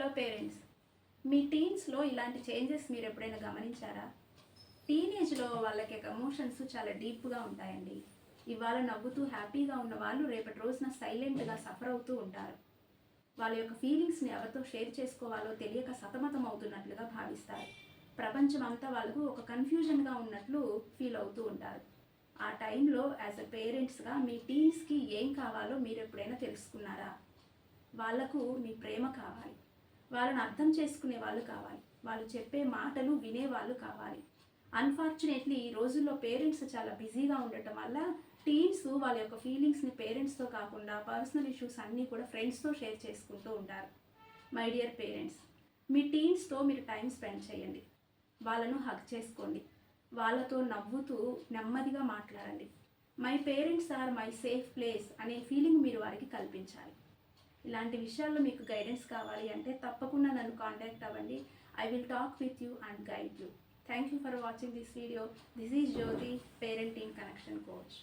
Hello parents, మీ టీన్స్లో ఇలాంటి changes మీరు ఎప్పుడైనా గమనించారా? టీనేజ్లో వాళ్ళకి ఎమోషన్స్ చాలా డీప్గా ఉంటాయండి. ఇవాళ నవ్వుతూ హ్యాపీగా ఉన్న వాళ్ళు రేపటి రోజున సైలెంట్గా సఫర్ అవుతూ ఉంటారు. వాళ్ళ యొక్క ఫీలింగ్స్ని ఎవరితో షేర్ చేసుకోవాలో తెలియక సతమతం అవుతున్నట్లుగా భావిస్తారు. ప్రపంచం అంతా వాళ్ళకు ఒక కన్ఫ్యూజన్గా ఉన్నట్లు ఫీల్ అవుతూ ఉంటారు. ఆ టైంలో యాజ్ అ పేరెంట్స్గా మీ టీన్స్కి ఏం కావాలో మీరు ఎప్పుడైనా తెలుసుకున్నారా? వాళ్ళకు మీ ప్రేమ కావాలి, వాళ్ళని అర్థం చేసుకునే వాళ్ళు కావాలి, వాళ్ళు చెప్పే మాటలు వినేవాళ్ళు కావాలి. అన్ఫార్చునేట్లీ ఈ రోజుల్లో పేరెంట్స్ చాలా బిజీగా ఉండటం వల్ల టీన్స్ వాళ్ళ యొక్క ఫీలింగ్స్ని పేరెంట్స్తో కాకుండా పర్సనల్ ఇష్యూస్ అన్నీ కూడా ఫ్రెండ్స్తో షేర్ చేసుకుంటూ ఉంటారు. మై డియర్ పేరెంట్స్, మీ టీన్స్తో మీరు టైం స్పెండ్ చేయండి, వాళ్ళను హగ్ చేసుకోండి, వాళ్ళతో నవ్వుతూ నెమ్మదిగా మాట్లాడండి. My parents are my safe place అనే ఫీలింగ్ మీరు వారికి కల్పించాలి. ఇలాంటి విషయాల్లో మీకు గైడెన్స్ కావాలి అంటే తప్పకుండా నన్ను కాంటాక్ట్ అవ్వండి. I will talk with you and guide you. Thank you for watching this video. This is Jyoti, parenting connection coach.